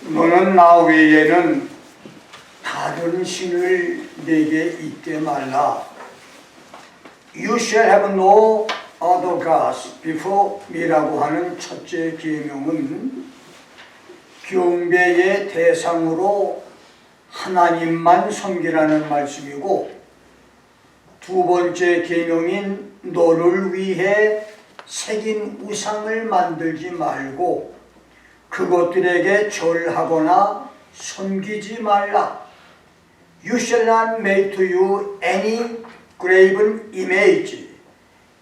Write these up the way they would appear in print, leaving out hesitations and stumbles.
너는 나 외에는 다른 신을 내게 잇게 말라. You shall have no other gods before me라고 하는 첫째 계명은 경배의 대상으로 하나님만 섬기라는 말씀이고, 두 번째 계명인 너를 위해 새긴 우상을 만들지 말고 그것들에게 절하거나 섬기지 말라. You shall not make to you any graven image,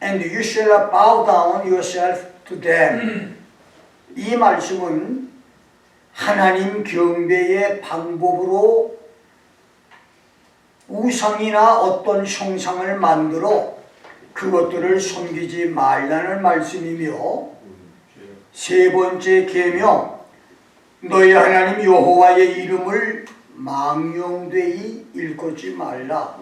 and you shall not bow down yourself to them. 이 말씀은 하나님 경배의 방법으로 우상이나 어떤 형상을 만들어 그것들을 섬기지 말라는 말씀이며, 세 번째 계명, 너희 하나님 여호와의 이름을 망령되이 일컫지 말라.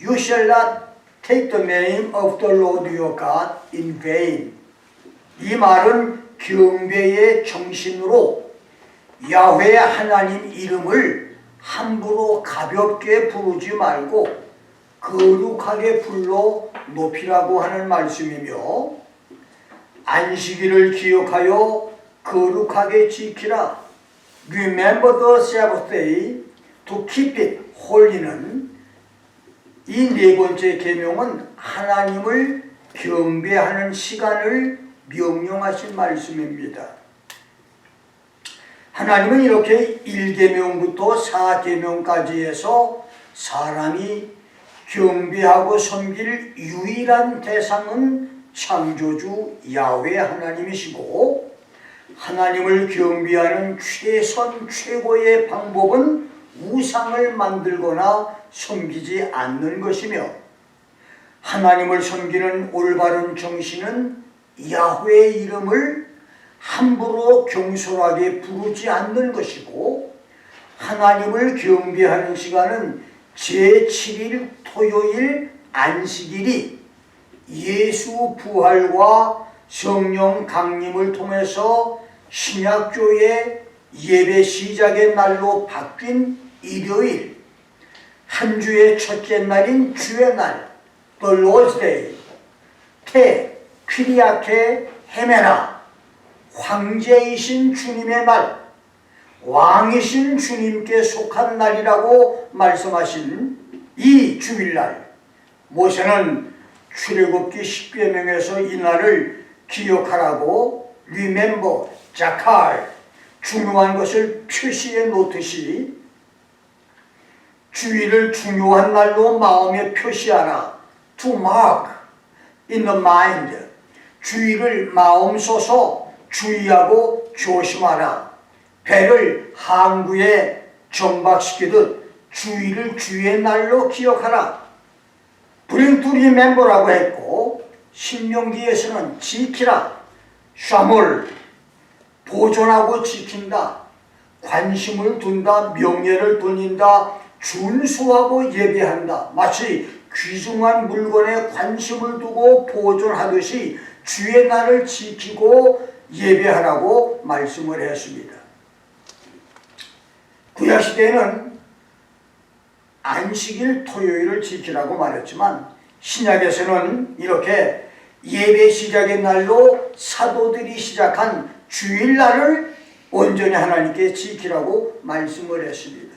You shall not take the name of the Lord your God in vain. 이 말은 경배의 정신으로 야훼 하나님 이름을 함부로 가볍게 부르지 말고 거룩하게 불러 높이라고 하는 말씀이며, 안식일을 기억하여 거룩하게 지키라. Remember the Sabbath day to keep it holy는 이 네 번째 계명은 하나님을 경배하는 시간을 명령하신 말씀입니다. 하나님은 이렇게 1계명부터 4계명까지 해서 사람이 경배하고 섬길 유일한 대상은 창조주 야훼 하나님이시고, 하나님을 경배하는 최고의 방법은 우상을 만들거나 섬기지 않는 것이며, 하나님을 섬기는 올바른 정신은 야훼의 이름을 함부로 경솔하게 부르지 않는 것이고, 하나님을 경배하는 시간은 제7일 토요일 안식일이 예수 부활과 성령 강림을 통해서 신약교회 예배 시작의 날로 바뀐 일요일, 한 주의 첫째 날인 주의 날, The Lord's Day, 퀴리아케 헤메나, 황제이신 주님의 날, 왕이신 주님께 속한 날이라고 말씀하신 이 주일날, 모세는 출애굽기 10계명에서 이 날을 기억하라고 Remember, 자칼, 중요한 것을 표시해 놓듯이 주일을 중요한 날로 마음에 표시하라. To mark in the mind, 주일을 마음써서 주의하고 조심하라. 배를 항구에 정박시키듯 주일을 주의 날로 기억하라. Bring to remember라고 했고, 신명기에서는 지키라, 샤몰, 보존하고 지킨다, 관심을 둔다, 명예를 돌린다, 준수하고 예배한다. 마치 귀중한 물건에 관심을 두고 보존하듯이 주의 날을 지키고 예배하라고 말씀을 했습니다. 구약시대에는 안식일 토요일을 지키라고 말했지만, 신약에서는 이렇게 예배 시작의 날로 사도들이 시작한 주일날을 온전히 하나님께 지키라고 말씀을 했습니다.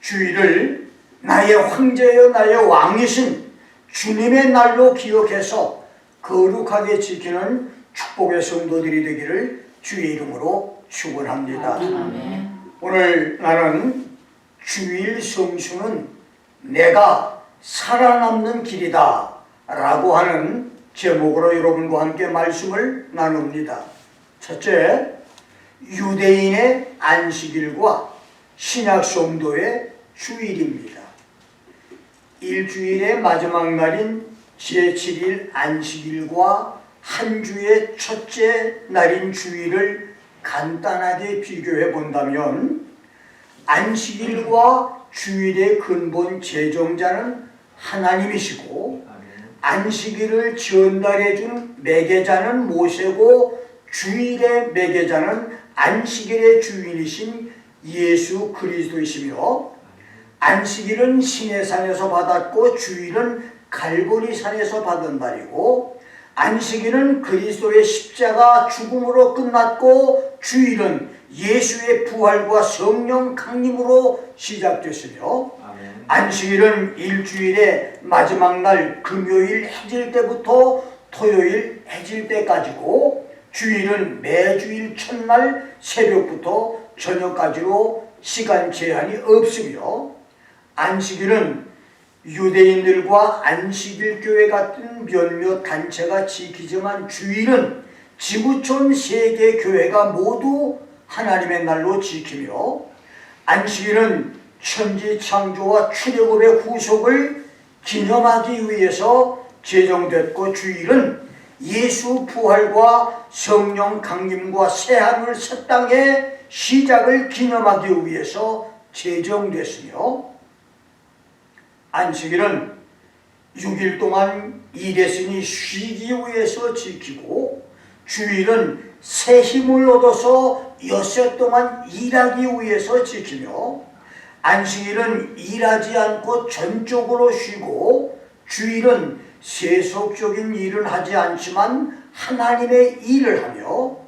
주일을 나의 황제여 나의 왕이신 주님의 날로 기억해서 거룩하게 지키는 축복의 성도들이 되기를 주의 이름으로 축원합니다. 오늘 나는 주일 성수는 내가 살아남는 길이다 라고 하는 제목으로 여러분과 함께 말씀을 나눕니다. 첫째, 유대인의 안식일과 신약 성도의 주일입니다. 일주일의 마지막 날인 제7일 안식일과 한 주의 첫째 날인 주일을 간단하게 비교해 본다면, 안식일과 주일의 근본 제정자는 하나님이시고, 안식일을 전달해 준 매개자는 모세고, 주일의 매개자는 안식일의 주인이신 예수 그리스도이시며, 안식일은 시내산에서 받았고 주일은 갈보리산에서 받은 날이고, 안식일은 그리스도의 십자가 죽음으로 끝났고 주일은 예수의 부활과 성령 강림으로 시작됐으며, 안식일은 일주일의 마지막 날 금요일 해질 때부터 토요일 해질 때까지고, 주일은 매주일 첫날 새벽부터 저녁까지로 시간 제한이 없으며, 안식일은 유대인들과 안식일 교회 같은 몇몇 단체가 지키지만 주일은 지구촌 세계 교회가 모두 하나님의 날로 지키며, 안식일은 천지 창조와 출애굽의 후속을 기념하기 위해서 제정됐고, 주일은 예수 부활과 성령 강림과 새하늘 새 땅의 시작을 기념하기 위해서 제정됐으며, 안식일은 6일 동안 일했으니 쉬기 위해서 지키고, 주일은 새 힘을 얻어서 엿새 동안 일하기 위해서 지키며, 안식일은 일하지 않고 전적으로 쉬고, 주일은 세속적인 일은 하지 않지만 하나님의 일을 하며,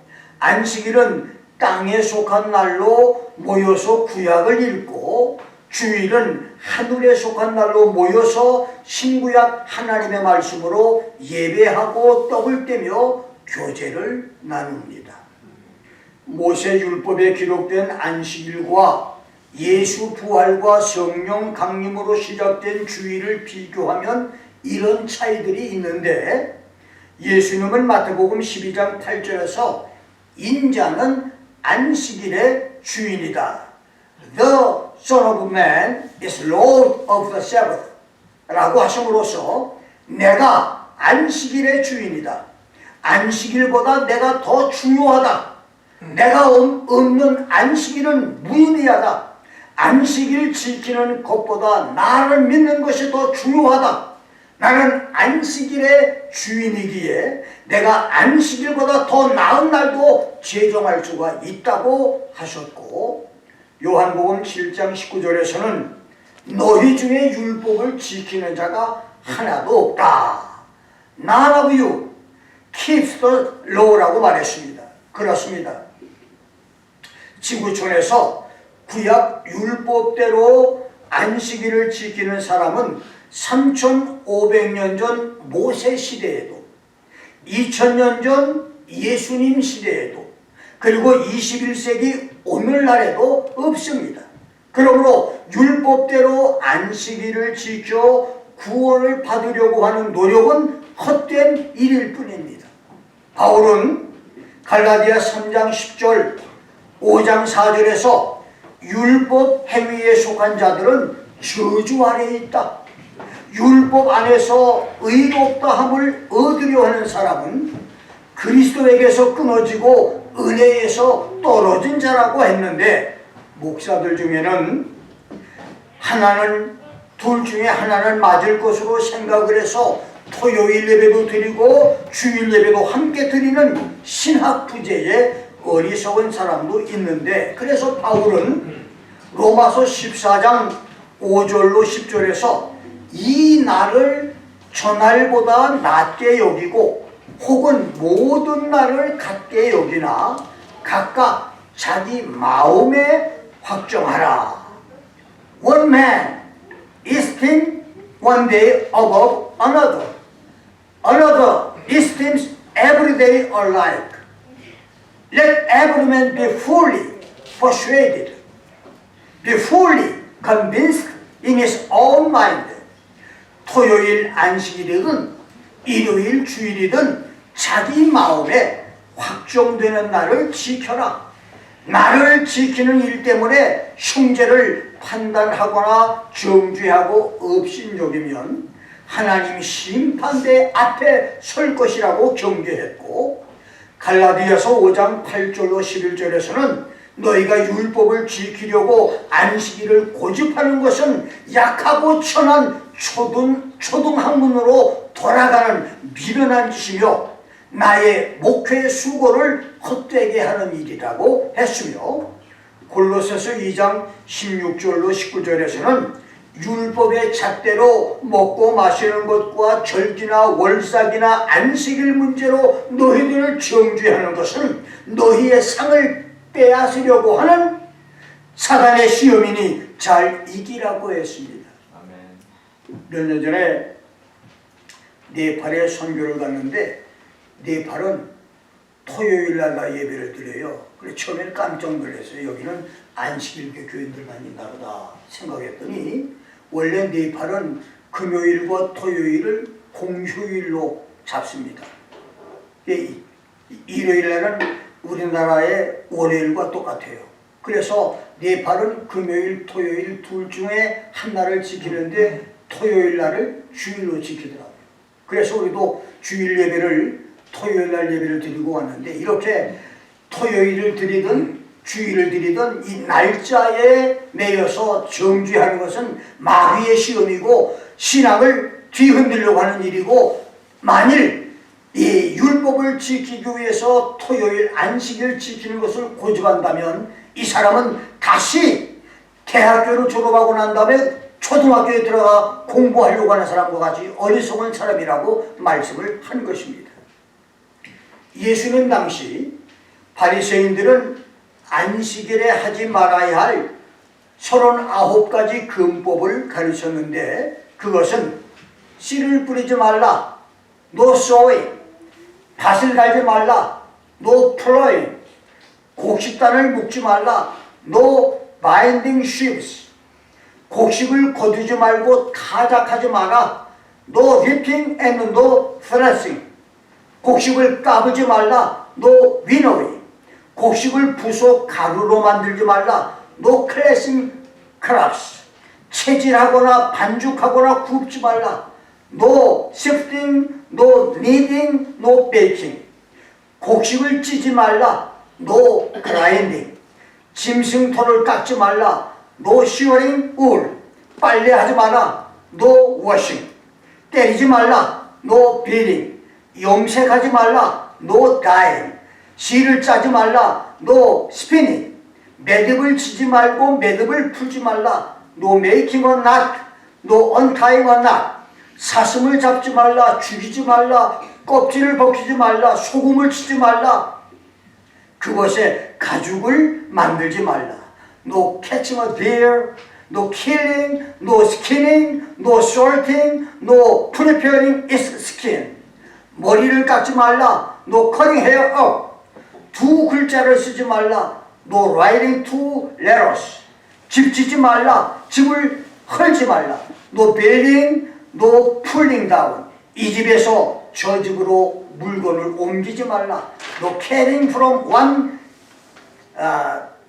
안식일은 땅에 속한 날로 모여서 구약을 읽고, 주일은 하늘에 속한 날로 모여서 신구약 하나님의 말씀으로 예배하고 떡을 떼며 교제를 나눕니다. 모세율법에 기록된 안식일과 예수 부활과 성령 강림으로 시작된 주일을 비교하면 이런 차이들이 있는데, 예수님은 마태복음 12장 8절에서 인자는 안식일의 주인이다, The Son of Man is Lord of the Sabbath 라고 하심으로써 내가 안식일의 주인이다, 안식일보다 내가 더 중요하다, 내가 없는 안식일은 무의미하다, 안식일 지키는 것보다 나를 믿는 것이 더 중요하다, 나는 안식일의 주인이기에 내가 안식일보다 더 나은 날도 제정할 수가 있다고 하셨고, 요한복음 7장 19절에서는 너희 중에 율법을 지키는 자가 하나도 없다, None of you keeps the law라고 말했습니다. 그렇습니다. 지구촌에서 구약 율법대로 안식일을 지키는 사람은 3500년 전 모세 시대에도, 2000년 전 예수님 시대에도, 그리고 21세기 오늘날에도 없습니다. 그러므로 율법대로 안식일을 지켜 구원을 받으려고 하는 노력은 헛된 일일 뿐입니다. 바울은 갈라디아 3장 10절, 5장 4절에서 율법 행위에 속한 자들은 저주 아래에 있다, 율법 안에서 의롭다 함을 얻으려 하는 사람은 그리스도에게서 끊어지고 은혜에서 떨어진 자라고 했는데, 목사들 중에는 하나는, 둘 중에 하나는 맞을 것으로 생각을 해서 토요일 예배도 드리고 주일 예배도 함께 드리는 신학 부재의 어리석은 사람도 있는데, 그래서 바울은 로마서 14장 5절로 10절에서 이 날을 전날보다 낮게 여기고 혹은 모든 날을 같게 여기나 각각 자기 마음에 확정하라. One man esteems one day above another. Another esteems every day alike. Let every man be fully persuaded, be fully convinced in his own mind. 토요일 안식일이든 일요일 주일이든 자기 마음에 확정되는 날을 지켜라. 나를 지키는 일 때문에 형제를 판단하거나 정죄하고 업신여기면 하나님 심판대 앞에 설 것이라고 경계했고, 갈라디아서 5장 8절로 11절에서는 너희가 율법을 지키려고 안식일을 고집하는 것은 약하고 천한 초등학문으로 돌아가는 미련한 짓이며 나의 목회 수고를 헛되게 하는 일이라고 했으며, 골로새서 2장 16절로 19절에서는 율법의 잣대로 먹고 마시는 것과 절기나 월삭이나 안식일 문제로 너희들을 정죄하는 것은 너희의 상을 빼앗으려고 하는 사단의 시험이니 잘 이기라고 했습니다. 몇 년 전에 네팔에 선교를 갔는데, 네팔은 토요일날 예배를 드려요. 그래서 처음에는 깜짝 놀랐어요. 여기는 안식일교 교인들만 있나보다 생각했더니, 원래 네팔은 금요일과 토요일을 공휴일로 잡습니다. 일요일에는 우리나라의 월요일과 똑같아요. 그래서 네팔은 금요일, 토요일 둘 중에 한 날을 지키는데 토요일 날을 주일로 지키더라고요. 그래서 우리도 주일 예배를 토요일 날 예배를 드리고 왔는데, 이렇게 토요일을 드리든 주일을 드리든 이 날짜에 매여서 정죄하는 것은 마귀의 시험이고 신앙을 뒤흔들려고 하는 일이고, 만일 이 율법을 지키기 위해서 토요일 안식일을 지키는 것을 고집한다면 이 사람은 다시 대학교를 졸업하고 난 다음에 초등학교에 들어가 공부하려고 하는 사람과 같이 어리석은 사람이라고 말씀을 한 것입니다. 예수님 당시 바리새인들은 안식일에 하지 말아야 할 39가지 금법을 가르쳤는데, 그것은 씨를 뿌리지 말라, no sowing, 밭을 갈지 말라, no plowing, 곡식단을 묶지 말라, no binding sheaves, 곡식을 거두지 말고 타작하지 마라, no reaping and no threshing, 곡식을 까부지 말라, no winnowing, 곡식을 부숴 가루로 만들지 말라, no cleansing crops, 채질하거나 반죽하거나 굽지 말라, no sifting, no kneading, no baking, 곡식을 찌지 말라, no grinding, 짐승털을 깎지 말라, no shearing wool, 빨래하지 마라, no washing, 때리지 말라, no beating, 염색하지 말라, no dyeing, 실을 짜지 말라, no spinning, 매듭을 치지 말고 매듭을 풀지 말라, no making a knot, no untying a knot, 사슴을 잡지 말라, 죽이지 말라, 껍질을 벗기지 말라, 소금을 치지 말라, 그것에 가죽을 만들지 말라, no catching a deer, no killing, no skinning, no salting, no preparing its skin, 머리를 깎지 말라, no cutting hair up, 두 글자를 쓰지 말라, no writing two letters, 집 짓지 말라, 집을 헐지 말라, no building, no pulling down, 이 집에서 저 집으로 물건을 옮기지 말라, no carrying from one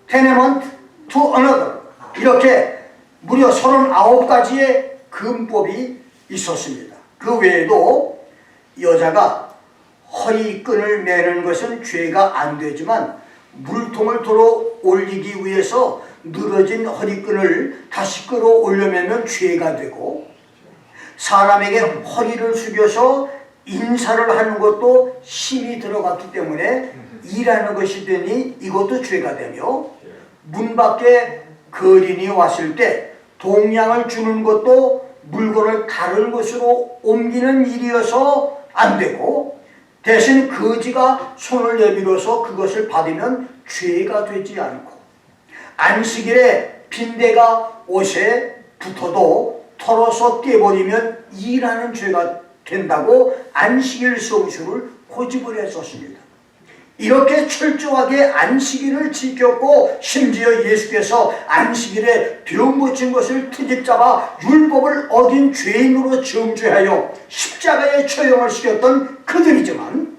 tenement to another, 이렇게 무려 39가지의 금법이 있었습니다. 그 외에도 여자가 허리끈을 매는 것은 죄가 안 되지만, 물통을 들어 올리기 위해서 늘어진 허리끈을 다시 끌어올려매면 죄가 되고, 사람에게 허리를 숙여서 인사를 하는 것도 힘이 들어갔기 때문에 일하는 것이 되니 이것도 죄가 되며, 문 밖에 거린이 왔을 때 동양을 주는 것도 물건을 다른 곳으로 옮기는 일이어서 안 되고, 대신 거지가 손을 내밀어서 그것을 받으면 죄가 되지 않고, 안식일에 빈대가 옷에 붙어도 털어서 떼버리면 일하는 죄가 된다고 안식일 성수를 고집을 했었습니다. 이렇게 철저하게 안식일을 지켰고, 심지어 예수께서 안식일에 병 고친 것을 트집잡아 율법을 어긴 죄인으로 정죄하여 십자가에 처형을 시켰던 그들이지만,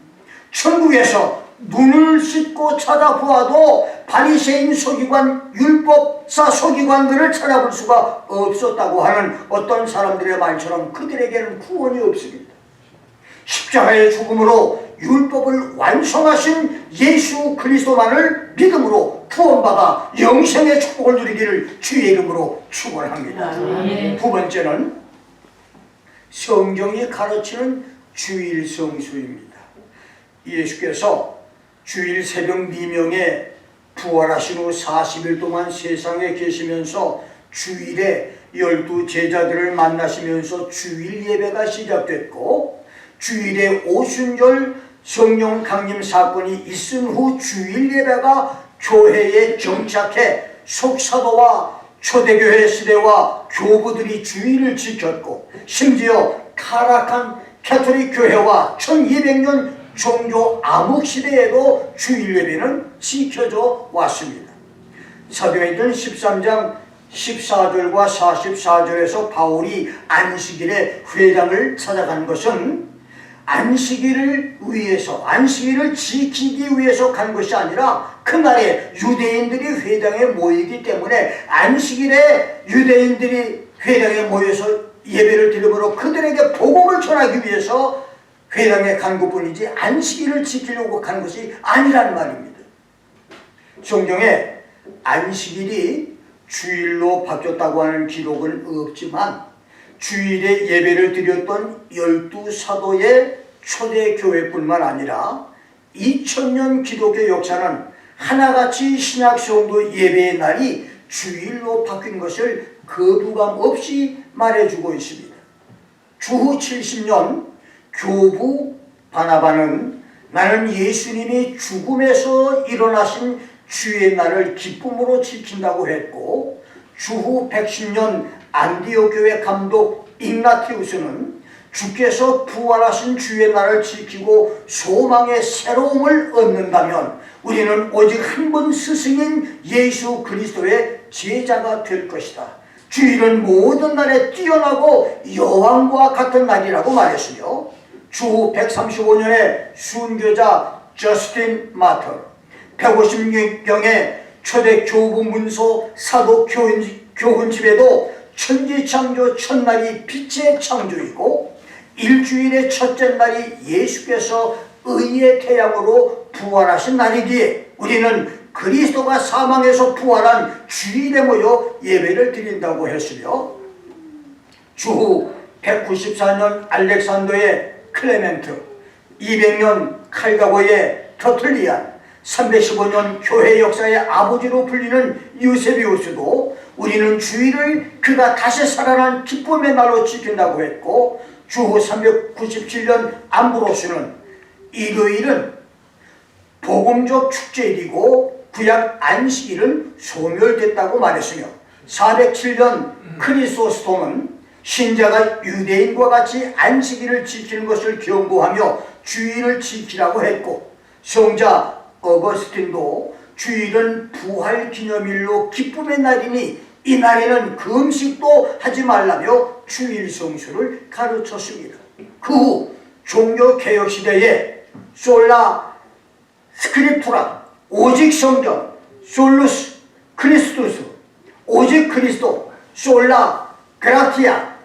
천국에서 눈을 씻고 찾아보아도 바리새인 서기관, 율법사 서기관들을 찾아볼 수가 없었다고 하는 어떤 사람들의 말처럼 그들에게는 구원이 없습니다. 십자가의 죽음으로 율법을 완성하신 예수 그리스도만을 믿음으로 구원받아 영생의 축복을 누리기를 주의 이름으로 축원합니다. 두 번째는 성경이 가르치는 주일 성수입니다. 예수께서 주일 새벽 미명에 부활하신 후 40일 동안 세상에 계시면서 주일에 12제자들을 만나시면서 주일 예배가 시작됐고, 주일에 오순절 성령 강림 사건이 있은 후 주일 예배가 교회에 정착해 속사도와 초대교회 시대와 교부들이 주일을 지켰고, 심지어 타락한 캐톨릭 교회와 1200년 종교 암흑 시대에도 주일 예배는 지켜져 왔습니다. 사도행전 13장 14절과 44절에서 바울이 안식일에 회당을 찾아간 것은 안식일을 지키기 위해서 간 것이 아니라 그날에 유대인들이 회당에 모이기 때문에 안식일에 유대인들이 회당에 모여서 예배를 드림으로 그들에게 복음을 전하기 위해서 회당에 간 것뿐이지 안식일을 지키려고 간 것이 아니란 말입니다. 성경에 안식일이 주일로 바뀌었다고 하는 기록은 없지만 주일에 예배를 드렸던 12사도의 초대교회뿐만 아니라 2000년 기독교 역사는 하나같이 신약성도 예배의 날이 주일로 바뀐 것을 거부감 없이 말해주고 있습니다. 주후 70년 교부 바나바는 나는 예수님이 죽음에서 일어나신 주의 날을 기쁨으로 지킨다고 했고, 주후 110년 안디옥 교회 감독 ig나티우스는 주께서 부활하신 주의 날을 지키고 소망의 새로움을 얻는다면 우리는 오직 한 분 스승인 예수 그리스도의 제자가 될 것이다. 주일은 모든 날에 뛰어나고 여왕과 같은 날이라고 말했으며, 주후 135년에 순교자 저스틴 마터, 150경의 초대 교부 문서 사도 교훈집에도 천지창조 첫날이 빛의 창조이고 일주일의 첫째 날이 예수께서 의의 태양으로 부활하신 날이기에 우리는 그리스도가 사망에서 부활한 주일에 모여 예배를 드린다고 했으며, 주후 194년 알렉산더의 클레멘트, 200년 칼가고의 터틀리안, 315년 교회 역사의 아버지로 불리는 유세비우스도 우리는 주일을 그가 다시 살아난 기쁨의 날로 지킨다고 했고, 주후 397년 암브로스는 일요일은 복음적 축제일이고 구약 안식일은 소멸됐다고 말했으며, 407년 크리소스톰은 신자가 유대인과 같이 안식일을 지키는 것을 경고하며 주일을 지키라고 했고, 성자 어거스틴도 주일은 부활 기념일로 기쁨의 날이니 이 날에는 금식도 하지 말라며 주일 성수를 가르쳤습니다. 그 후 종교개혁 시대에 솔라 스크립투라, 오직 성경, 솔루스 크리스투스, 오직 그리스도, 솔라 그라티아,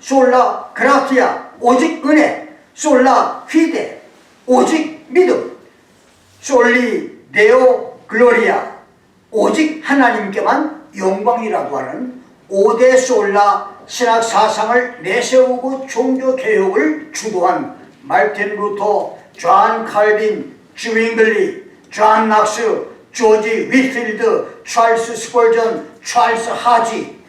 오직 은혜, 솔라 피데, 오직 믿음, 솔리 데오 글로리아, 오직 하나님께만 영광이라고 하는 5대 솔라 신학 사상을 내세우고 종교개혁을 주도한 말틴 루터, 존 칼빈, 주윙글리, 존 낙스, 조지 윗필드, 찰스 스펄전, 찰스 하지,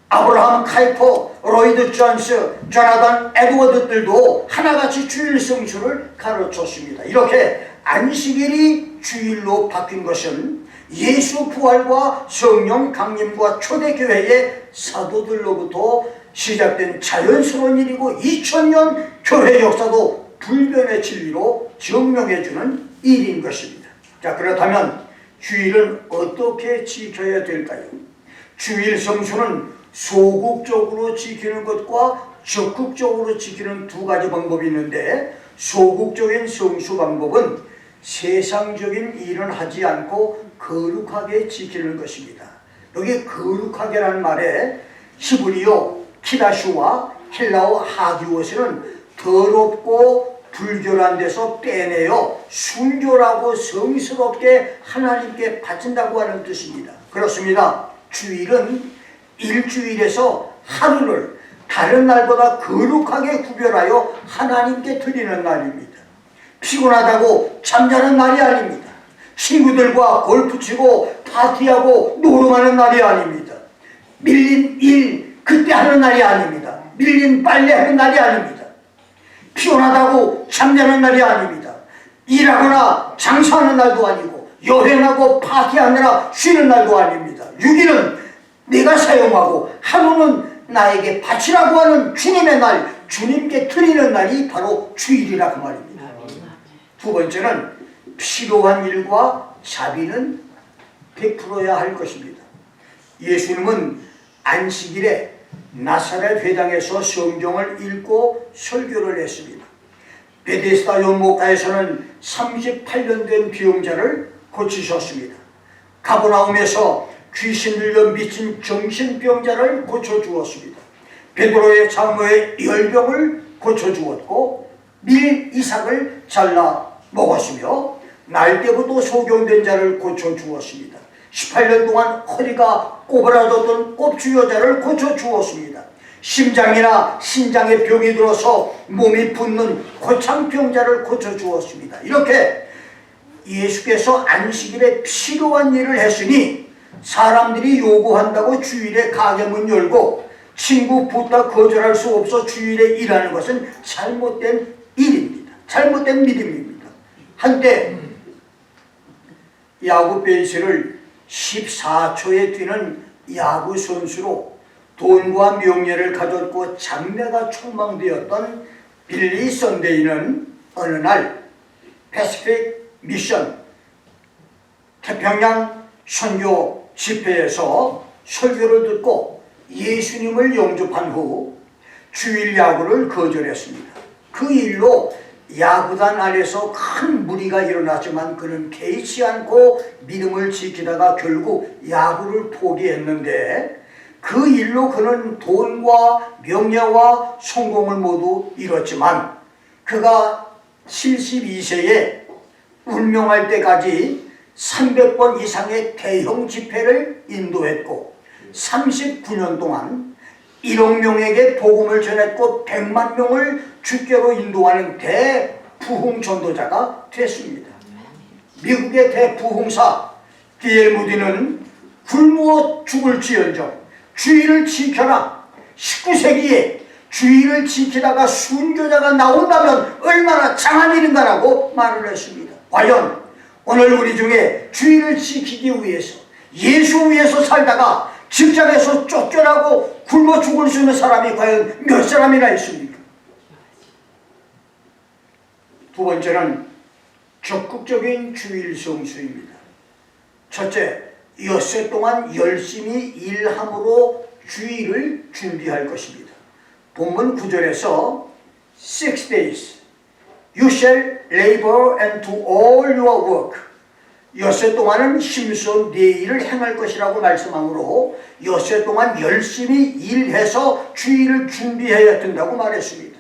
아브라함 카이퍼, 로이드 존스, 조나단 에드워드들도 하나같이 주일 성수를 가르쳤습니다. 이렇게 안식일이 주일로 바뀐 것은 예수 부활과 성령 강림과 초대교회의 사도들로부터 시작된 자연스러운 일이고 2000년 교회 역사도 불변의 진리로 증명해주는 일인 것입니다. 자, 그렇다면 주일은 어떻게 지켜야 될까요? 주일 성수는 소극적으로 지키는 것과 적극적으로 지키는 두 가지 방법이 있는데, 소극적인 성수 방법은 세상적인 일은 하지 않고 거룩하게 지키는 것입니다. 여기 거룩하게라는 말에 히브리어 키다슈와 헬라어 하기오스는 더럽고 불결한 데서 빼내어 순결하고 성스럽게 하나님께 바친다고 하는 뜻입니다. 그렇습니다. 주일은 일주일에서 하루를 다른 날보다 거룩하게 구별하여 하나님께 드리는 날입니다. 피곤하다고 잠자는 날이 아닙니다. 친구들과 골프 치고 파티하고 노름하는 날이 아닙니다. 밀린 일 그때 하는 날이 아닙니다. 밀린 빨래 하는 날이 아닙니다. 피곤하다고 잠자는 날이 아닙니다. 일하거나 장사하는 날도 아니고 여행하고 파티하느라 쉬는 날도 아닙니다. 6일은 내가 사용하고 하루는 나에게 바치라고 하는 주님의 날, 주님께 드리는 날이 바로 주일이라 그 말입니다. 두 번째는 필요한 일과 자비는 베풀어야 할 것입니다. 예수님은 안식일에 나사렛 회당에서 성경을 읽고 설교를 했습니다. 베데스다 연못가에서는 38년 된 병자를 고치셨습니다. 가버나움에서 귀신 들려 미친 정신병자를 고쳐주었습니다. 베드로의 장모의 열병을 고쳐주었고 밀 이삭을 잘라 먹었으며 날때부터 소경된 자를 고쳐주었습니다. 18년 동안 허리가 꼬부라졌던 꼽주 여자를 고쳐주었습니다. 심장이나 신장에 병이 들어서 몸이 붓는 고창병자를 고쳐주었습니다. 이렇게 예수께서 안식일에 필요한 일을 했으니 사람들이 요구한다고 주일에 가게문 열고 친구 부탁 거절할 수 없어 주일에 일하는 것은 잘못된 일입니다. 잘못된 믿음입니다. 한때 야구 베이스를 14초에 뛰는 야구 선수로 돈과 명예를 가졌고 장래가 촉망되었던 빌리 선데이는 어느 날 패시픽 미션 태평양 선교 집회에서 설교를 듣고 예수님을 영접한 후 주일 야구를 거절했습니다. 그 일로 야구단 안에서 큰 무리가 일어났지만 그는 개의치 않고 믿음을 지키다가 결국 야구를 포기했는데 그 일로 그는 돈과 명예와 성공을 모두 잃었지만 그가 72세에 운명할 때까지 300번 이상의 대형 집회를 인도했고 39년 동안 1억 명에게 복음을 전했고 100만 명을 주께로 인도하는 대부흥 전도자가 됐습니다. 미국의 대부흥사 D.L. 무디는 굶어 죽을지언정 주의를 지켜라. 19세기에 주의를 지키다가 순교자가 나온다면 얼마나 장한 일인가라고 말을 했습니다. 과연 오늘 우리 중에 주의를 지키기 위해서 예수 위해서 살다가 직장에서 쫓겨나고 굶어 죽을 수 있는 사람이 과연 몇 사람이나 있습니까? 두 번째는 적극적인 주일 성수입니다. 첫째, 엿새 동안 열심히 일함으로 주일을 준비할 것입니다. 본문 9절에서 6 days you shall labor and do all your work. 엿새 동안은 힘써 네 일을 행할 것이라고 말씀하므로 엿새 동안 열심히 일해서 주일을 준비해야 된다고 말했습니다.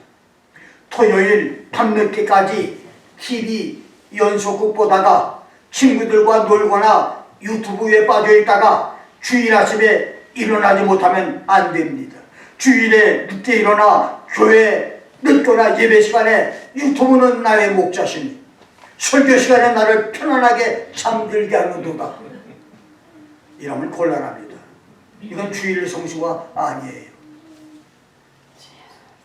토요일 밤늦게까지 TV 연속극 보다가 친구들과 놀거나 유튜브에 빠져있다가 주일 아침에 일어나지 못하면 안 됩니다. 주일에 늦게 일어나 교회 늦거나 예배 시간에 유튜브는 나의 목자시니 설교 시간에 나를 편안하게 잠들게 하는도다. 이러면 곤란합니다. 이건 주일 성수가 아니에요.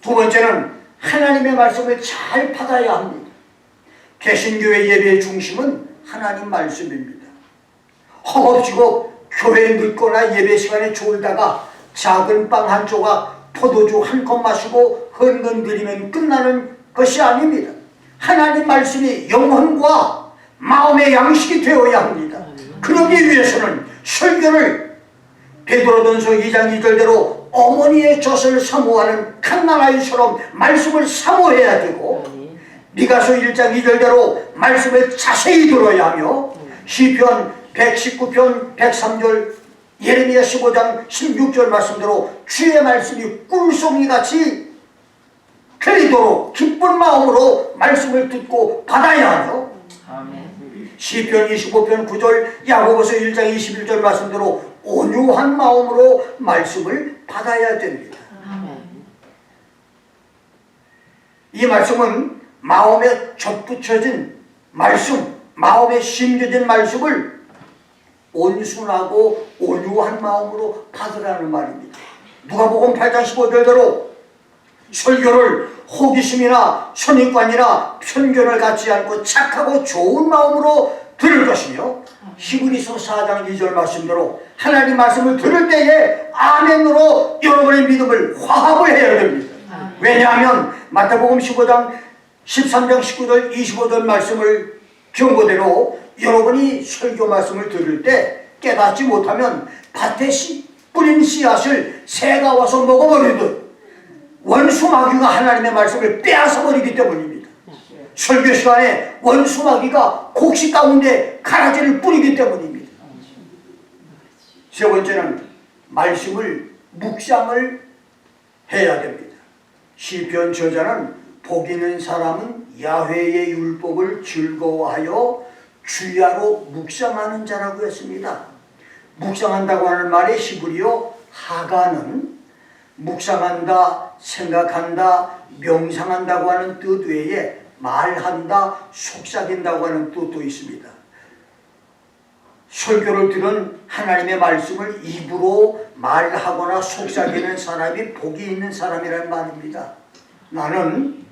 두 번째는 하나님의 말씀을 잘 받아야 합니다. 개신교회 예배의 중심은 하나님 말씀입니다. 허겁지겁 교회에 늦거나 예배 시간에 졸다가 작은 빵 한 조각, 포도주 한 컵 마시고 헌금 드리면 끝나는 것이 아닙니다. 하나님 말씀이 영혼과 마음의 양식이 되어야 합니다. 그러기 위해서는 설교를 베드로전서 2장 2절대로 어머니의 젖을 사모하는 갓난아이처럼 말씀을 사모해야 되고 미가서 1장 2절대로 말씀을 자세히 들어야 하며 시편 119편 103절 예레미야 15장 16절 말씀대로 주의 말씀이 꿀송이같이 들리도록 기쁜 마음으로 말씀을 듣고 받아야 하죠. 시편 25편 9절 야고보서 1장 21절 말씀대로 온유한 마음으로 말씀을 받아야 됩니다. 이 말씀은 마음에 접붙여진 말씀, 마음에 심겨진 말씀을 온순하고 온유한 마음으로 받으라는 말입니다. 누가복음 8장 15절대로 설교를 호기심이나 선입관이나 편견을 갖지 않고 착하고 좋은 마음으로 들을 것이며, 히브리서 4장 2절 말씀대로 하나님 말씀을 들을 때에 아멘으로 여러분의 믿음을 화합을 해야 됩니다. 왜냐하면 마태복음 15장 13장 19절 25절 말씀을 경고대로 여러분이 설교 말씀을 들을 때 깨닫지 못하면 밭에 뿌린 씨앗을 새가 와서 먹어버리듯 원수 마귀가 하나님의 말씀을 빼앗아 버리기 때문입니다. 설교 시간에 원수 마귀가 곡식 가운데 가라지를 뿌리기 때문입니다. 세 번째는 말씀을 묵상을 해야 됩니다. 시편 저자는 복 있는 사람은 야훼의 율법을 즐거워하여 주야로 묵상하는 자라고 했습니다. 묵상한다고 하는 말의 히브리어 하가는 묵상한다, 생각한다, 명상한다고 하는 뜻 외에 말한다, 속삭인다고 하는 뜻도 있습니다. 설교를 들은 하나님의 말씀을 입으로 말하거나 속삭이는 사람이 복이 있는 사람이라는 말입니다. 나는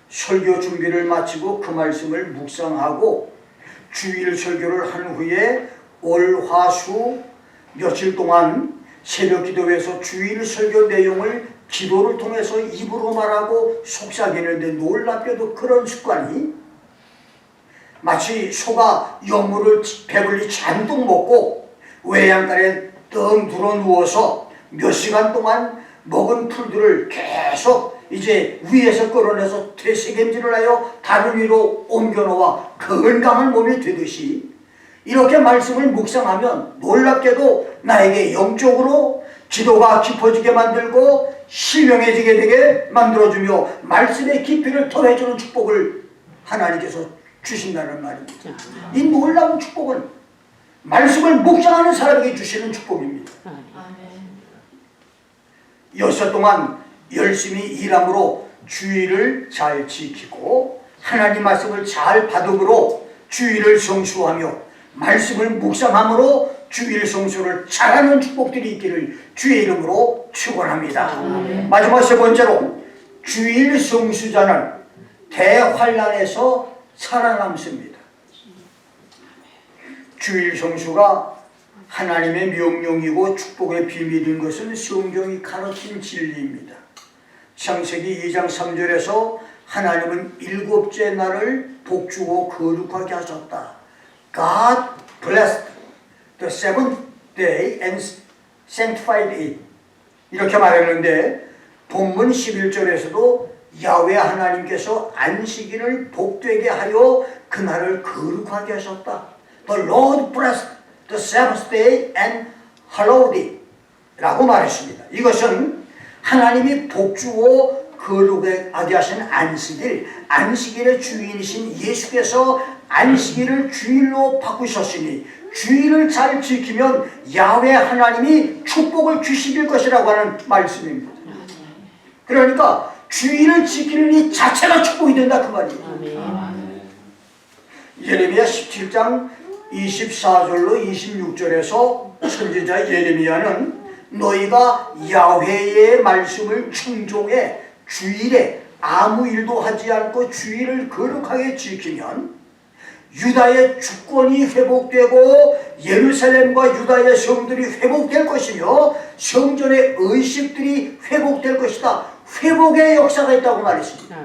설교 준비를 마치고 그 말씀을 묵상하고 주일 설교를 한 후에 올, 화, 수 며칠 동안 새벽 기도에서 주일 설교 내용을 기도를 통해서 입으로 말하고 속삭이는데, 놀랍게도 그런 습관이 마치 소가 영물을 배불리 잔뜩 먹고 외양간에 떵 들어 누워서 몇 시간 동안 먹은 풀들을 계속 이제 위에서 끌어내서 되새김질을 하여 다른 위로 옮겨놓아 건강한 몸이 되듯이, 이렇게 말씀을 묵상하면 놀랍게도 나에게 영적으로 기도가 깊어지게 만들고 실명해지게 되게 만들어주며 말씀의 깊이를 더해주는 축복을 하나님께서 주신다는 말입니다. 이 놀라운 축복은 말씀을 묵상하는 사람에게 주시는 축복입니다. 여섯 동안 열심히 일함으로 주의를 잘 지키고 하나님 말씀을 잘 받음으로 주의를 성수하며 말씀을 묵상함으로 주일 성수를 잘하는 축복들이 있기를 주의 이름으로 축원합니다. 마지막 세 번째로, 주일 성수자는 대환란에서 살아남습니다. 주일 성수가 하나님의 명령이고 축복의 비밀인 것은 성경이 가르친 진리입니다. 창세기 2장 3절에서 하나님은 일곱째 날을 복주고 거룩하게 하셨다. God blessed the seventh day and sanctified it. 이렇게 말했는데, 본문 11절에서도 야훼 하나님께서 안식일을 복되게 하여 그날을 거룩하게 하셨다. The Lord blessed the seventh day and hallowed it 라고 말했습니다. 이것은 하나님이 복주고 거룩하게 하신 안식일, 안식일의 주인이신 예수께서 안식일을 주일로 바꾸셨으니 주일을 잘 지키면 야훼 하나님이 축복을 주실 것이라고 하는 말씀입니다. 그러니까 주일을 지키는 이 자체가 축복이 된다 그 말이에요. 예레미야 17장 24절로 26절에서 선지자 예레미야는 너희가 야훼의 말씀을 충종해 주일에 아무 일도 하지 않고 주일을 거룩하게 지키면 유다의 주권이 회복되고 예루살렘과 유다의 성들이 회복될 것이며 성전의 의식들이 회복될 것이다. 회복의 역사가 있다고 말했습니다.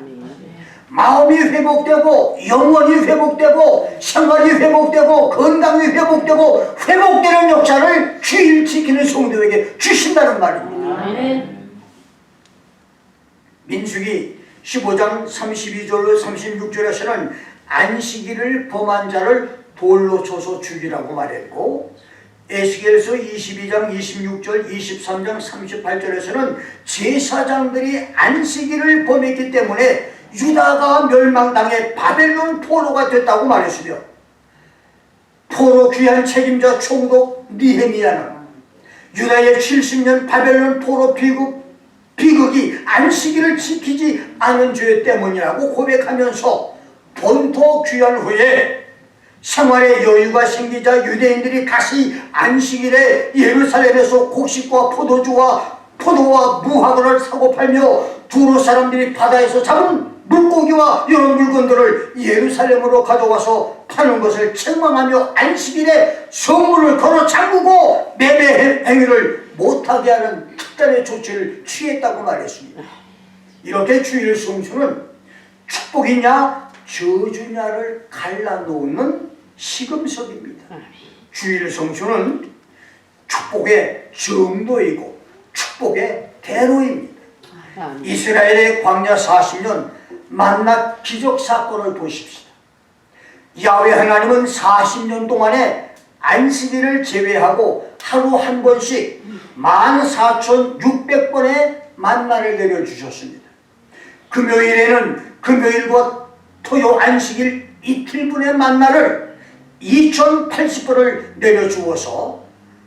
마음이 회복되고 영혼이 회복되고 생활이 회복되고 건강이 회복되고 회복되는 역사를 주일 지키는 성도에게 주신다는 말입니다. 민수기 15장 32절로 36절에서는 안식일을 범한 자를 돌로 쳐서 죽이라고 말했고, 에스겔서 22장 26절 23장 38절에서는 제사장들이 안식일을 범했기 때문에 유다가 멸망당해 바벨론 포로가 됐다고 말했으며, 포로 귀환 책임자 총독 느헤미야는 유다의 70년 바벨론 포로 비극이 안식일을 지키지 않은 죄 때문이라고 고백하면서 본토 귀환 후에 생활에 여유가 생기자 유대인들이 다시 안식일에 예루살렘에서 곡식과 포도와 무화과를 사고 팔며 두로 사람들이 바다에서 잡은 물고기와 여러 물건들을 예루살렘으로 가져와서 파는 것을 책망하며 안식일에 성문을 걸어 잠그고 매매 행위를 못하게 하는 특단의 조치를 취했다고 말했습니다. 이렇게 주일 성수는 축복이냐 저주냐를 갈라놓는 시금석입니다. 주일 성수는 축복의 정도이고 축복의 대로입니다. 이스라엘의 광야 40년 만나 기적 사건을 보십시다. 야훼 하나님은 40년 동안에 안식일을 제외하고 하루 한 번씩 14,600번의 만나를 내려주셨습니다. 금요일에는 금요일과 토요 안식일 이틀분의 만나를 2,080번을 내려주어서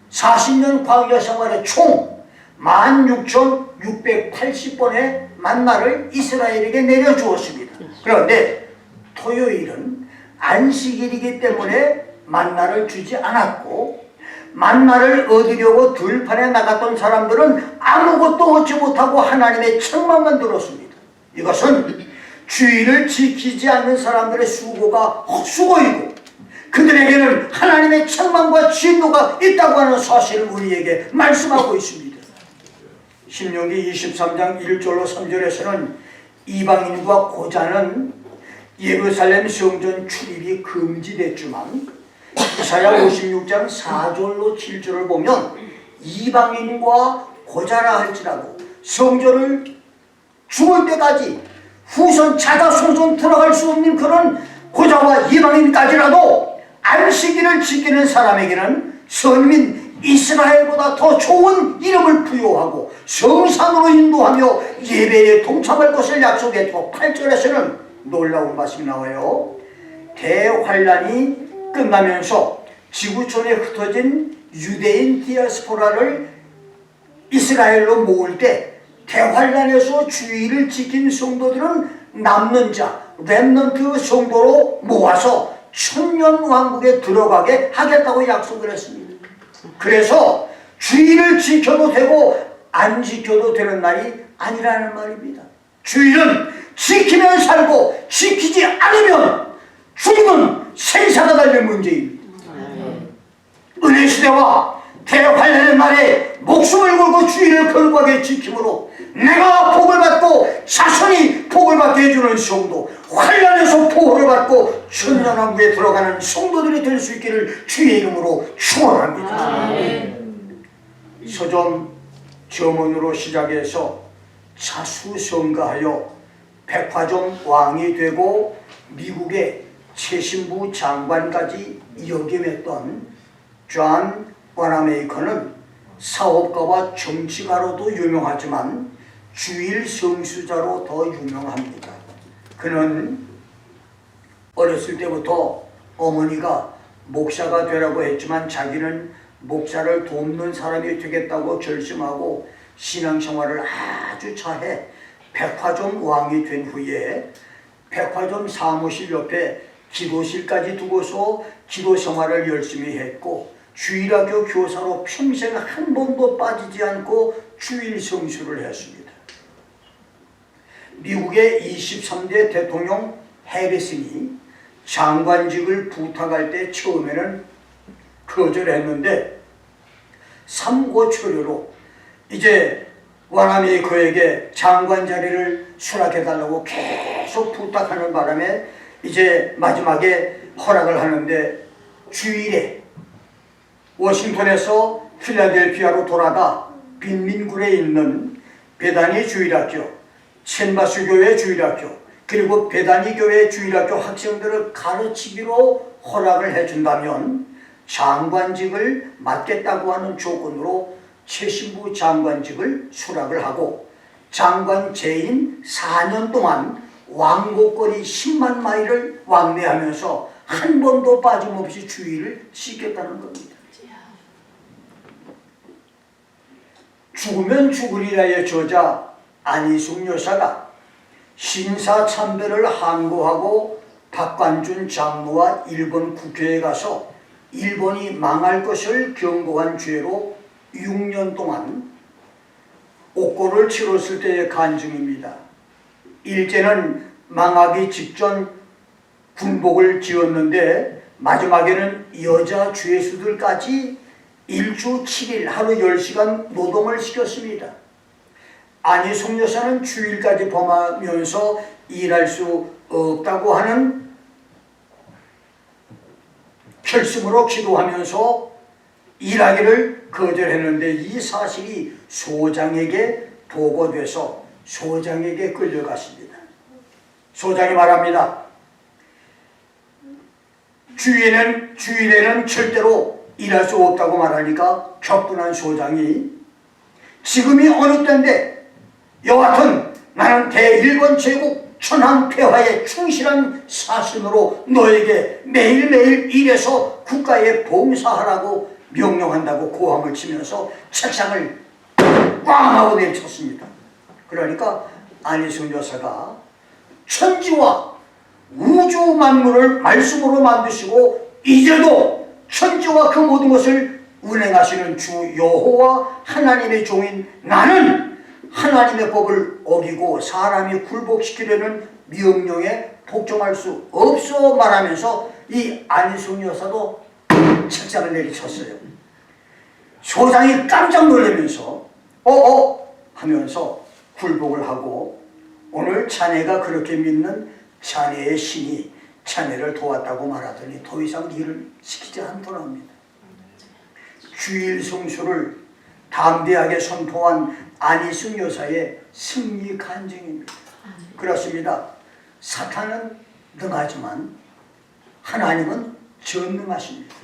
40년 광야 생활에 총 16,680번의 만나를 이스라엘에게 내려주었습니다. 그런데 토요일은 안식일이기 때문에 만나를 주지 않았고 만나를 얻으려고 들판에 나갔던 사람들은 아무것도 얻지 못하고 하나님의 책망만 들었습니다. 이것은 주일을 지키지 않는 사람들의 수고가 헛수고이고 그들에게는 하나님의 책망과 진노가 있다고 하는 사실을 우리에게 말씀하고 있습니다. 신명기 23장 1절로 3절에서는 이방인과 고자는 예루살렘 성전 출입이 금지됐지만 이사야 56장 4절로 7절을 보면 이방인과 고자라 할지라도 성전을 죽을 때까지 후손 자자손손 들어갈 수 없는 그런 고자와 이방인까지라도 안식일을 지키는 사람에게는 선민 이스라엘보다 더 좋은 이름을 부여하고 성산으로 인도하며 예배에 동참할 것을 약속했고 8절에서는 놀라운 말씀이 나와요. 대환란이 끝나면서 지구촌에 흩어진 유대인 디아스포라를 이스라엘로 모을 때 대환란에서 주일을 지킨 성도들은 남는 자 렘넌트 성도로 모아서 천년왕국에 들어가게 하겠다고 약속을 했습니다. 그래서 주일을 지켜도 되고 안 지켜도 되는 날이 아니라는 말입니다. 주일은 지키면 살고 지키지 않으면 죽는 생사가 달린 문제입니다. 은혜시대와 대환란의 날에 목숨을 걸고 주일을 거룩하게 지킴으로 내가 복을 받고 자손이 복을 받게 해주는 성도, 환란에서 보호를 받고 천년왕국에 들어가는 성도들이 될 수 있기를 주의 이름으로 축원합니다. 서점 점원으로 시작해서 자수성가하여 백화점 왕이 되고 미국의 최신부 장관까지 역임했던 존 와나메이커는 사업가와 정치가로도 유명하지만 주일 성수자로 더 유명합니다. 그는 어렸을 때부터 어머니가 목사가 되라고 했지만 자기는 목사를 돕는 사람이 되겠다고 결심하고 신앙생활을 아주 잘해 백화점 왕이 된 후에 백화점 사무실 옆에 기도실까지 두고서 기도 생활을 열심히 했고 주일학교 교사로 평생 한 번도 빠지지 않고 주일 성수를 했습니다. 미국의 23대 대통령 해리슨이 장관직을 부탁할 때 처음에는 거절했는데 삼고초려로 이제 와나메이커에게 장관 자리를 수락해달라고 계속 부탁하는 바람에 이제 마지막에 허락을 하는데 주일에 워싱턴에서 필라델피아로 돌아가 빈민굴에 있는 베다니 주일학교, 첸바스 교회 주일학교, 그리고 베다니 교회 주일학교 학생들을 가르치기로 허락을 해준다면 장관직을 맡겠다고 하는 조건으로 최신부 장관직을 수락을 하고 장관 재임 4년 동안 왕복거리 10만 마일을 왕래하면서 한 번도 빠짐없이 주일을 지켰다는 겁니다. 죽으면 죽으리라의 저자 안희숙 여사가 신사참배를 항고하고 박관준 장로와 일본 국회에 가서 일본이 망할 것을 경고한 죄로 6년 동안 옥고를 치렀을 때의 간증입니다. 일제는 망하기 직전 군복을 지었는데 마지막에는 여자 죄수들까지 일주 7일 하루 10시간 노동을 시켰습니다. 안희숙 여사는 주일까지 범하면서 일할 수 없다고 하는 결심으로 기도하면서 일하기를 거절했는데 이 사실이 소장에게 보고돼서 소장에게 끌려갔습니다. 소장이 말합니다. 주일에는 절대로 일할 수 없다고 말하니까 격분한 소장이 지금이 어느 때인데 여하튼 나는 대일본 제국 천황폐하에 충실한 사신으로 너에게 매일매일 일해서 국가에 봉사하라고 명령한다고 고함을 치면서 책상을 꽝 하고 내리쳤습니다. 그러니까 안희숙 여사가 천지와 우주 만물을 말씀으로 만드시고 이제도 천지와 그 모든 것을 운행하시는 주 여호와 하나님의 종인 나는 하나님의 법을 어기고 사람이 굴복시키려는 명령에 복종할 수 없어 말하면서 이 안희숙 여사도 책상을 내리쳤어요. 소장이 깜짝 놀라면서 하면서 굴복을 하고 오늘 자네가 그렇게 믿는 자네의 신이 자네를 도왔다고 말하더니 더 이상 일을 시키지 않더랍니다. 주일 성수를 담대하게 선포한 안희숙 여사의 승리 간증입니다. 그렇습니다. 사탄은 능하지만 하나님은 전능하십니다.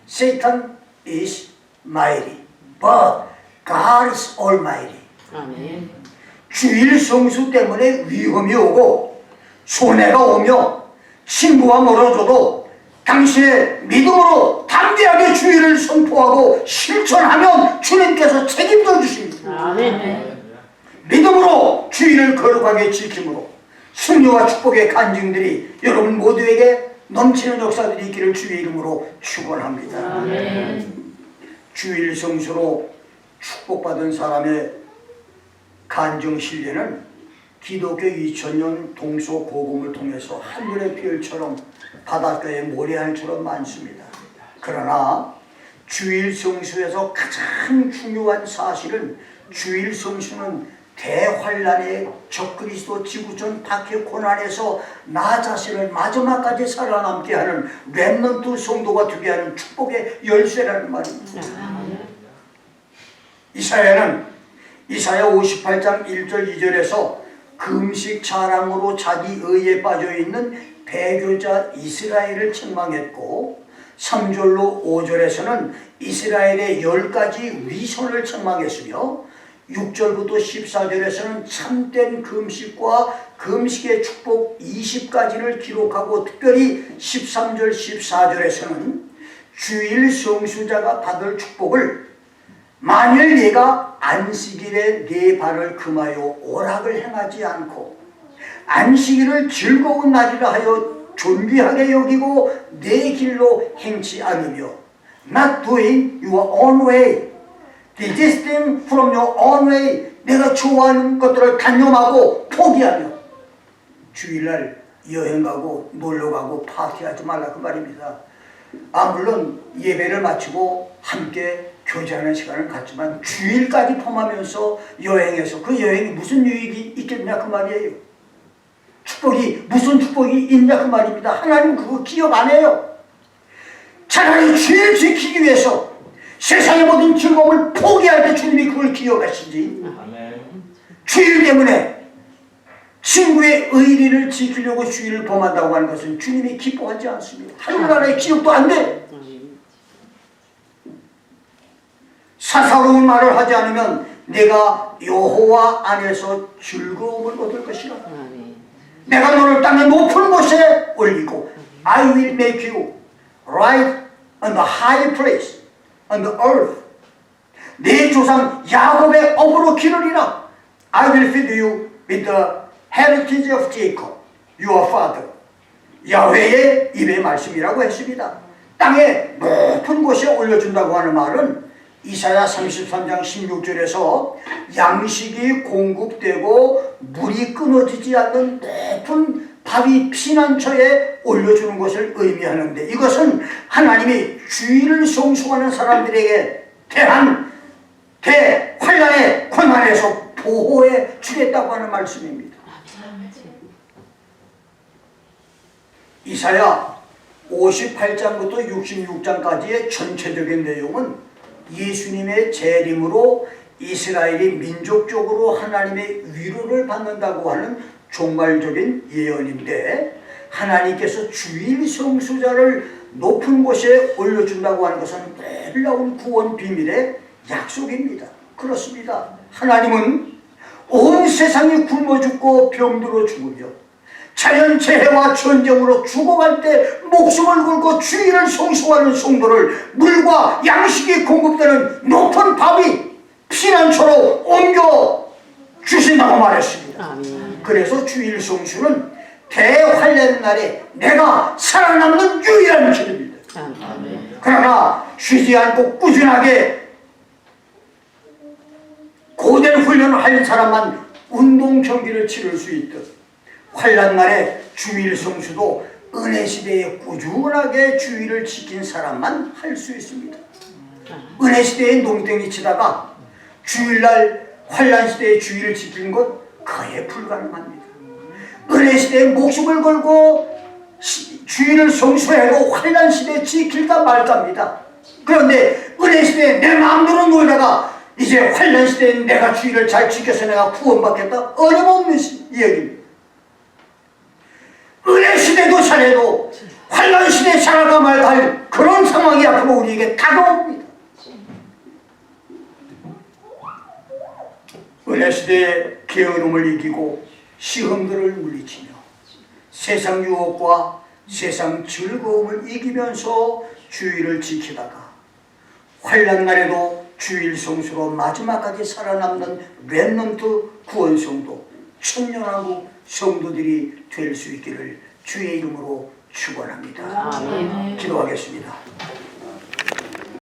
Satan is mighty, but God is almighty. 주일 성수 때문에 위험이 오고 손해가 오며 친구가 멀어져도 당신의 믿음으로 담대하게 주일을 선포하고 실천하면 주님께서 책임져 주십니다. 믿음으로 주일을 거룩하게 지킴으로 승리와 축복의 간증들이 여러분 모두에게 넘치는 역사들이 있기를 주의 이름으로 축원합니다. 주일 성수로 축복받은 사람의 간증 신뢰는 기독교 2000년 동서고금을 통해서 하늘의 별처럼 바닷가의 모래알처럼 많습니다. 그러나 주일 성수에서 가장 중요한 사실은 주일 성수는 대환란의 적그리스도 지구촌 박해 고난에서 나 자신을 마지막까지 살아남게 하는 렘넌트 성도가 되게 하는 축복의 열쇠라는 말입니다. 이사야 58장 1절 2절에서 금식 자랑으로 자기 의에 빠져있는 배교자 이스라엘을 책망했고 3절로 5절에서는 이스라엘의 10가지 위선을 책망했으며 6절부터 14절에서는 참된 금식과 금식의 축복 20가지를 기록하고 특별히 13절 14절에서는 주일 성수자가 받을 축복을 만일 네가 안식일에 네 발을 금하여 오락을 행하지 않고 안식일을 즐거운 날이라 하여 존귀하게 여기고 내 길로 행치 않으며 not doing your own way, desisting from your own way, 내가 좋아하는 것들을 단념하고 포기하며 주일날 여행 가고 놀러 가고 파티하지 말라 그 말입니다. 물론 예배를 마치고 함께 교제하는 시간을 갖지만 주일까지 포함하면서 여행해서 그 여행이 무슨 유익이 있겠냐 그 말이에요. 축복이 무슨 축복이 있냐 그 말입니다. 하나님 그거 기억 안 해요. 차라리 주일 지키기 위해서 세상의 모든 즐거움을 포기할 때 주님이 그걸 기억하시지. 주일 때문에 친구의 의리를 지키려고 주일을 범한다고 하는 것은 주님이 기뻐하지 않습니다. 하늘나라의 기억도 안 돼. 사사로운 말을 하지 않으면 내가 여호와 안에서 즐거움을 얻을 것이라. 내가 너를 땅의 높은 곳에 올리고 I will make you right on the high place on the earth. 내 조상 야곱의 업으로 기르리라. I will feed you with the heritage of Jacob, your father. 야훼의 입의 말씀이라고 했습니다. 땅의 높은 곳에 올려준다고 하는 말은 이사야 33장 16절에서 양식이 공급되고 물이 끊어지지 않는 높은 바위 피난처에 올려주는 것을 의미하는데, 이것은 하나님이 주의를 성수하는 사람들에게 대한 대환란의 고난에서 보호해 주겠다고 하는 말씀입니다. 이사야 58장부터 66장까지의 전체적인 내용은 예수님의 재림으로 이스라엘이 민족적으로 하나님의 위로를 받는다고 하는 종말적인 예언인데, 하나님께서 주일 성수자를 높은 곳에 올려준다고 하는 것은 놀라운 구원 비밀의 약속입니다. 그렇습니다. 하나님은 온 세상이 굶어 죽고 병들어 죽으며 자연재해와 전쟁으로 죽어갈 때 목숨을 걸고 주일을 성수하는 성도를 물과 양식이 공급되는 높은 바위 피난처로 옮겨 주신다고 말했습니다. 그래서 주일 성수는 대환란 날에 내가 살아남는 유일한 길입니다. 그러나 쉬지 않고 꾸준하게 고된 훈련을 할 사람만 운동 경기를 치를 수 있듯, 환란 날에 주일 성수도 은혜 시대에 꾸준하게 주일을 지킨 사람만 할 수 있습니다. 은혜 시대에 농땡이 치다가 주일날 환란 시대에 주일을 지키는 것 거의 불가능합니다. 은혜 시대에 목숨을 걸고 주일을 성수하고 환란 시대에 지킬까 말까입니다. 그런데 은혜 시대에 내 마음대로 놀다가 이제 환란 시대에 내가 주일을 잘 지켜서 내가 구원받겠다? 어림없는 이야기입니다. 은혜 시대도 잘해도 환란 시대에 살아가 말까 할 그런 상황이 앞으로 우리에게 다가옵니다. 은혜 시대의 게으름을 이기고 시험들을 물리치며 세상 유혹과 세상 즐거움을 이기면서 주일을 지키다가 환란 날에도 주일 성수로 마지막까지 살아남는 렘넌트 구원성도 천년왕국 성도들이 될 수 있기를 주의 이름으로 축원합니다. 기도하겠습니다.